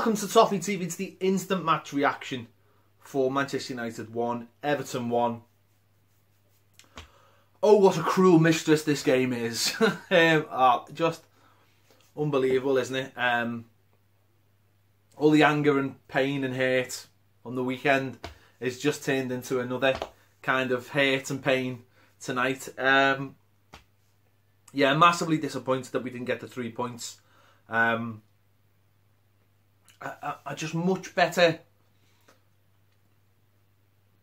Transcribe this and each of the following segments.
Welcome to Toffee TV. It's the instant match reaction for Manchester United 1, Everton 1. Oh, what a cruel mistress this game is. Just unbelievable, isn't it? All the anger and pain and hate on the weekend is just turned into another kind of hate and pain tonight. Yeah, massively disappointed that we didn't get the 3 points. I just much better,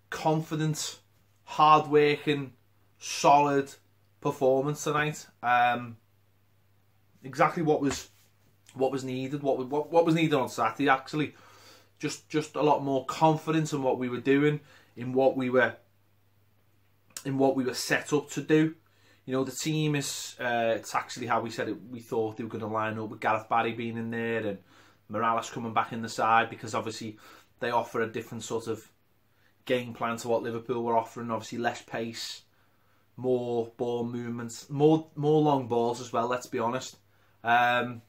confident, hard-working, solid performance tonight. Exactly what was needed. What was needed on Saturday, actually. Just a lot more confidence in what we were doing, in what we were set up to do. You know, the team is it's actually how we said it. We thought they were going to line up with Gareth Barry being in there and Morales coming back in the side, because obviously they offer a different sort of game plan to what Liverpool were offering. Obviously less pace, more ball movements, more long balls as well, let's be honest. And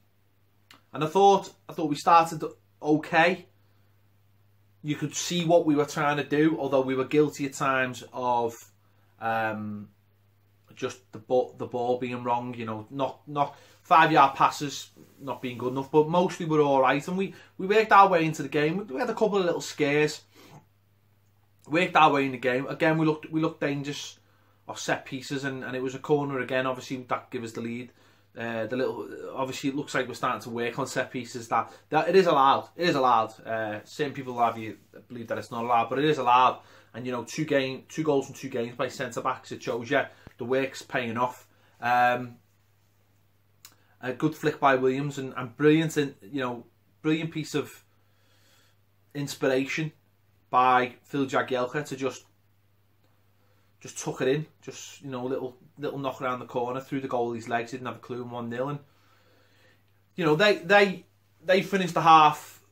I thought we started okay. You could see what we were trying to do, although we were guilty at times of just the ball being wrong, you know, not 5-yard passes not being good enough, but mostly we're all right, and we worked our way into the game. We had a couple of little scares, worked our way in the game. Again, we looked dangerous off set pieces, and it was a corner again. Obviously that gave us the lead. Obviously it looks like we're starting to work on set pieces. That it is allowed. It is allowed. Certain people have you believe that it's not allowed, but it is allowed. And you know, 2 goals from 2 games by centre backs. It shows you the work's paying off. A good flick by Williams and brilliant, and you know, brilliant piece of inspiration by Phil Jagielka to just tuck it in, just, you know, little knock around the corner through the goalie's legs. Didn't have a clue, 1-0, and you know, they finished the half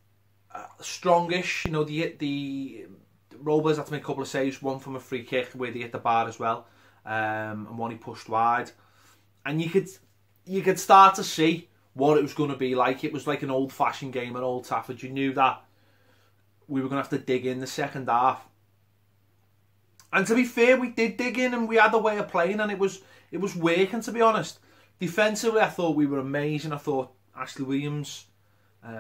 strongish. You know, the Robles had to make a couple of saves, one from a free kick where they hit the bar as well, and one he pushed wide, and you could start to see what it was going to be like. It was like an old-fashioned game at Old Trafford. You knew that we were going to have to dig in the second half. And to be fair, we did dig in, and we had a way of playing, and it was working, to be honest. Defensively, I thought we were amazing. I thought Ashley Williams,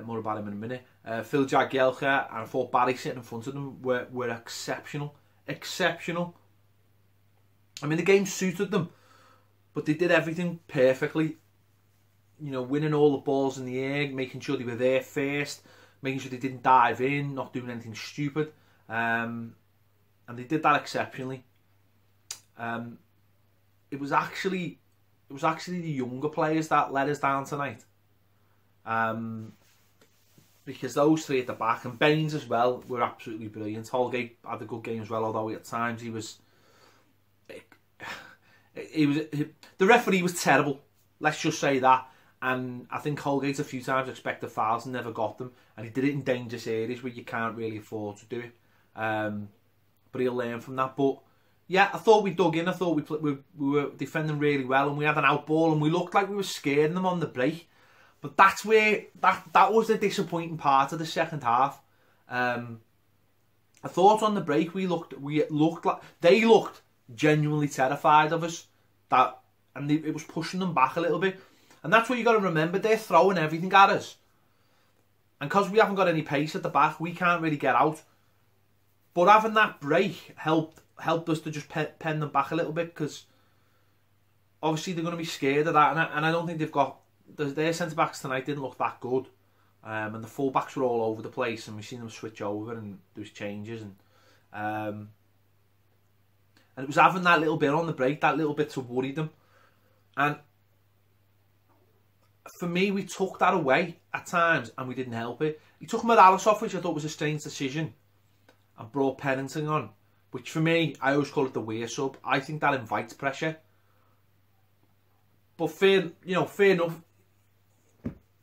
more about him in a minute, Phil Jagielka, and I thought Barry sitting in front of them were exceptional. Exceptional. I mean, the game suited them, but they did everything perfectly. You know, winning all the balls in the air, making sure they were there first, making sure they didn't dive in, not doing anything stupid. And they did that exceptionally. It was actually the younger players that let us down tonight. Because those 3 at the back, and Baines as well, were absolutely brilliant. Holgate had a good game as well, although at times he was... the referee was terrible, let's just say that, and I think Holgate a few times expected fouls and never got them, and he did it in dangerous areas where you can't really afford to do it, but he'll learn from that. But yeah, I thought we dug in. I thought we were defending really well, and we had an out ball, and we looked like we were scaring them on the break. But that's where that was the disappointing part of the second half. I thought on the break we looked like they looked genuinely terrified of us, it was pushing them back a little bit, and that's what you got to remember. They're throwing everything at us, and because we haven't got any pace at the back, we can't really get out. But having that break helped us to just pen them back a little bit, because obviously they're going to be scared of that, and I don't think they've got their centre backs tonight didn't look that good, and the full backs were all over the place, and we've seen them switch over and there was changes, and it was having that little bit on the break, that little bit to worry them. And for me, we took that away at times, and we didn't help it. He took Morales off, which I thought was a strange decision, and brought Pennington on, which for me, I always call it the weird sub. I think that invites pressure. But fair enough.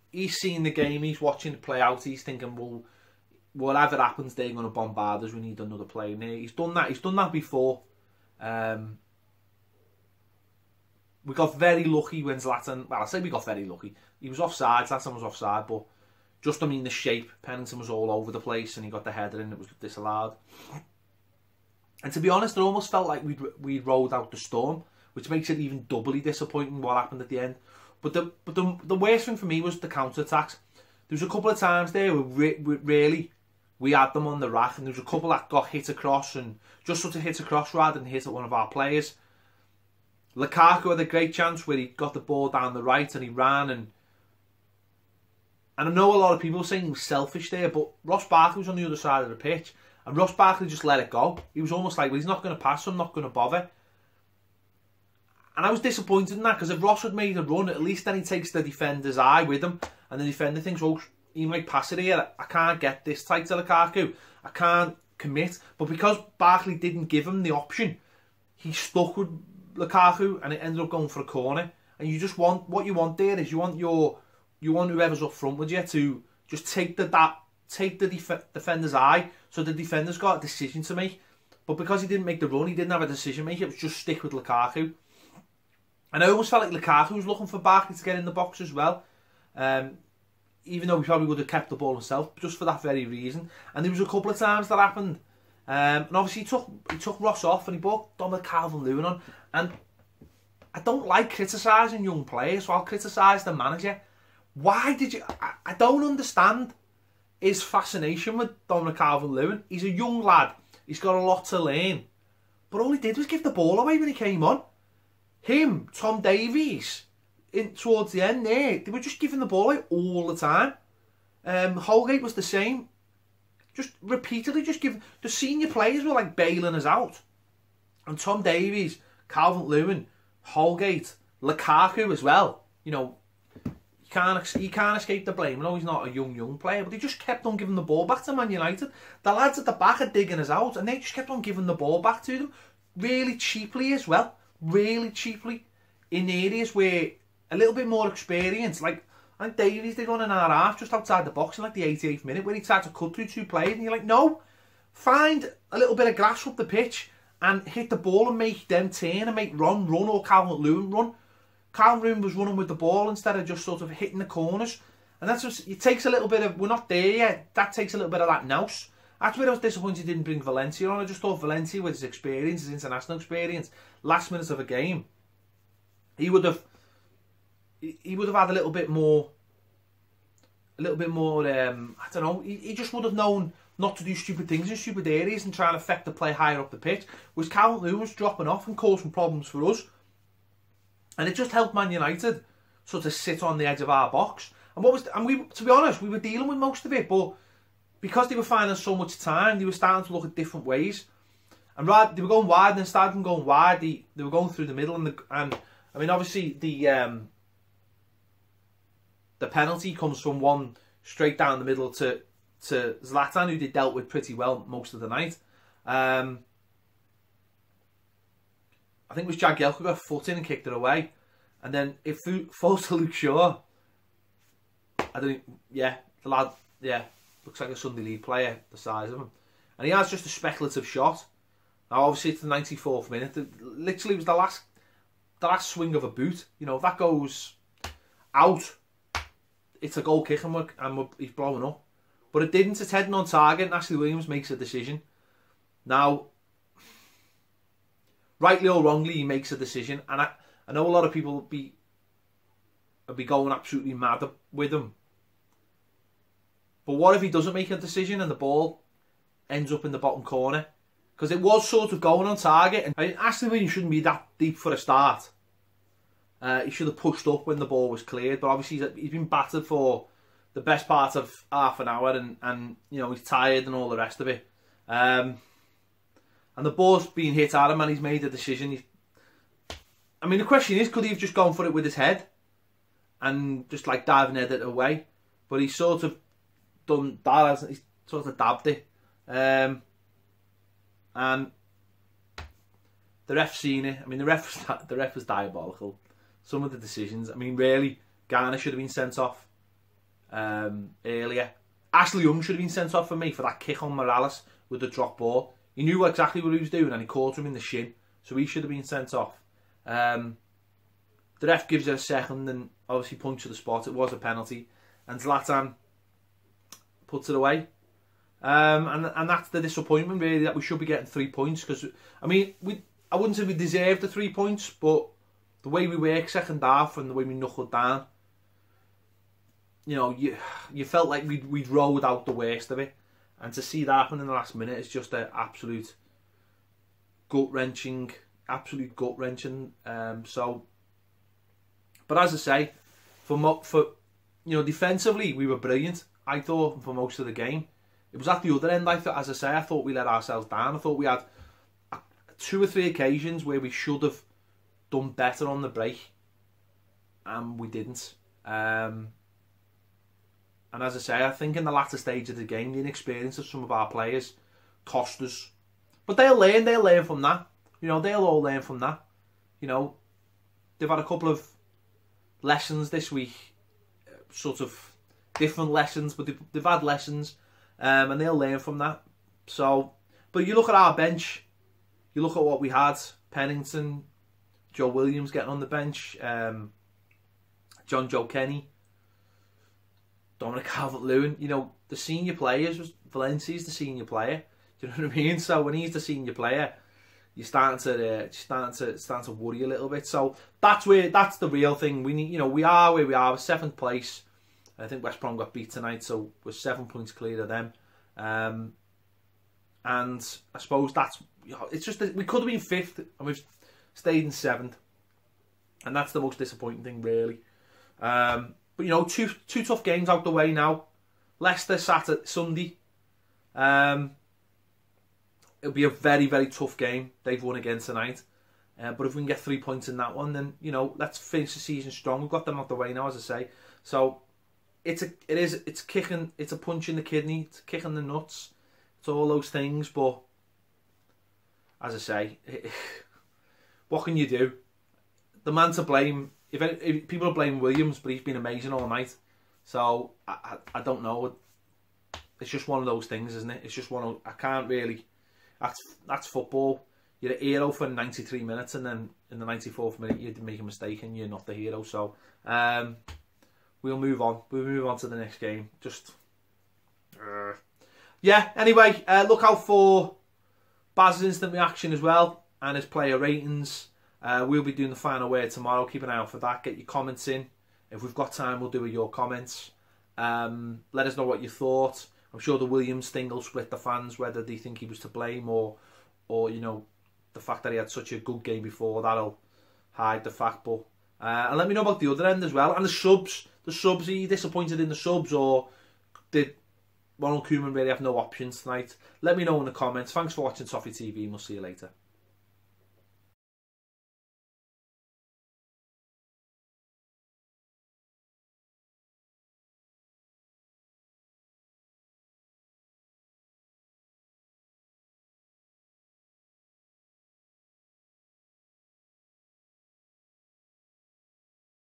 He's seen the game, he's watching it play out, he's thinking, well, whatever happens, they're going to bombard us, we need another player in there. He's done that before. We got very lucky when Zlatan... Well, I say we got very lucky. He was offside. Zlatan was offside, but Just, I mean, the shape. Pennington was all over the place and he got the header in, it was disallowed. And to be honest, it almost felt like we'd rode out the storm, which makes it even doubly disappointing what happened at the end. But the worst thing for me was the counter-attacks. There was a couple of times there where we had them on the rack, and there was a couple that got hit across and just sort of hit across rather than hit at one of our players. Lukaku had a great chance where he got the ball down the right and he ran, and I know a lot of people were saying he was selfish there, but Ross Barkley was on the other side of the pitch and Ross Barkley just let it go. He was almost like, well, he's not going to pass, so I'm not going to bother. And I was disappointed in that, because if Ross had made a run, at least then he takes the defender's eye with him, and the defender thinks, oh, he might pass it here. I can't get this tight to Lukaku. I can't commit. But because Barkley didn't give him the option, he stuck with Lukaku, and it ended up going for a corner. And you just want, what you want there is you want whoever's up front with you to just take the defender's eye, so the defender's got a decision to make. But because he didn't make the run, he didn't have a decision maker. It was just stick with Lukaku. And I almost felt like Lukaku was looking for Barkley to get in the box as well. Even though he probably would have kept the ball himself, just for that very reason. And there was a couple of times that happened. And obviously he took Ross off and he brought Dominic Calvert-Lewin on. And I don't like criticising young players, so I'll criticise the manager. Why did you... I don't understand his fascination with Dominic Calvert-Lewin. He's a young lad. He's got a lot to learn. But all he did was give the ball away when he came on. Him, Tom Davies, towards the end there, they were just giving the ball away all the time. Holgate was the same. Just repeatedly just giving... The senior players were like bailing us out. And Tom Davies, Calvert-Lewin, Holgate, Lukaku as well. You know, he can't escape the blame. No, he's not a young player, but he just kept on giving the ball back to Man United. The lads at the back are digging us out, and they just kept on giving the ball back to them. Really cheaply as well. Really cheaply. In areas where a little bit more experience, like Davies did one in our half just outside the box in like the 88th minute, where he tried to cut through two players, and you're like, no, find a little bit of grass up the pitch and hit the ball and make them turn and make Ron run or Calvert-Lewin run. Calvert-Lewin was running with the ball instead of just sort of hitting the corners, and that's just, it takes a little bit of, we're not there yet, that takes a little bit of that nous. That's where I was disappointed he didn't bring Valencia on. I just thought Valencia, with his experience, his international experience, last minutes of a game, he would have had a little bit more, I don't know, he just would have known not to do stupid things in stupid areas and try and affect the play higher up the pitch. Whereas Calvert-Lewin was dropping off and causing problems for us. And it just helped Man United sort of sit on the edge of our box. And we, to be honest, we were dealing with most of it, but because they were finding so much time, they were starting to look at different ways. And they were going wide, and instead of going wide, they were going through the middle. And I mean, obviously, the penalty comes from one straight down the middle to Zlatan, who they dealt with pretty well most of the night. I think it was Jagielka got a foot in and kicked it away. And then it falls to Luke Shaw. The lad, looks like a Sunday League player, the size of him. And he has just a speculative shot. Now, obviously, it's the 94th minute. Literally, it was the last swing of a boot. You know, if that goes out, it's a goal kick and he's blowing up. But it didn't. It's heading on target, and Ashley Williams makes a decision. Now, rightly or wrongly, he makes a decision. And I know a lot of people will be going absolutely mad with him. But what if he doesn't make a decision and the ball ends up in the bottom corner? Because it was sort of going on target. And I mean, Ashley Williams shouldn't be that deep for a start. He should have pushed up when the ball was cleared. But obviously he's been battered for the best part of half an hour. And you know, he's tired and all the rest of it. And the ball's being hit at him and he's made a decision. I mean, the question is, could he have just gone for it with his head? And just like diving it away? But he's sort of done that, hasn't he? He's sort of dabbed it. And the ref seen it. I mean, the ref was diabolical. Some of the decisions. I mean, really, Garner should have been sent off earlier. Ashley Young should have been sent off for me for that kick on Morales with the drop ball. He knew exactly what he was doing and he caught him in the shin. So he should have been sent off. The ref gives it a second and obviously points to the spot. It was a penalty. And Zlatan puts it away. And that's the disappointment, really, that we should be getting 3 points. Because, I mean, I wouldn't say we deserved the 3 points, but the way we worked second half and the way we knuckled down, you know, you felt like we'd rode out the worst of it. And to see that happen in the last minute is just an absolute gut-wrenching. So, but as I say, for you know, defensively we were brilliant, I thought, for most of the game. It was at the other end, I thought we let ourselves down. I thought we had 2 or 3 occasions where we should have done better on the break, and we didn't. And as I say, I think in the latter stage of the game, the inexperience of some of our players cost us. But they'll learn from that. You know, they'll all learn from that. You know, they've had a couple of lessons this week, sort of different lessons, but they've had lessons, and they'll learn from that. So, but you look at our bench, you look at what we had: Pennington, Joe Williams getting on the bench, John Joe Kenny, Dominic Calvert-Lewin. You know, the senior players. Valencia's the senior player. Do you know what I mean? So when he's the senior player, you're starting to worry a little bit. So that's the real thing. We need, you know, we are where we are, 7th place. I think West Brom got beat tonight, so we're 7 points clear of them. And I suppose that's, you know, it's just that we could have been 5th and we've stayed in 7th, and that's the most disappointing thing, really. But you know, two tough games out the way now. Leicester Sunday. It'll be a very, very tough game. They've won again tonight. But if we can get 3 points in that one, then, you know, let's finish the season strong. We've got them out the way now, as I say. So it's a punch in the kidney, it's a kick in the nuts. It's all those things, but as I say, what can you do? The man to blame, if people are blaming Williams, but he's been amazing all night. So I don't know. It's just one of those things, isn't it? It's just one of, I can't really. That's football. You're a hero for 93 minutes, and then in the 94th minute you make a mistake and you're not the hero. So we'll move on. We'll move on to the next game. Just yeah. Anyway, look out for Baz's instant reaction as well and his player ratings. We'll be doing the final word tomorrow. Keep an eye out for that. Get your comments in. If we've got time, we'll do your comments. Let us know what you thought. I'm sure the Williams thing will split the fans, whether they think he was to blame or you know, the fact that he had such a good game before, that'll hide the fact. But and let me know about the other end as well. And the subs. Are you disappointed in the subs, or did Ronald Koeman really have no options tonight? Let me know in the comments. Thanks for watching Toffee TV, and we'll see you later.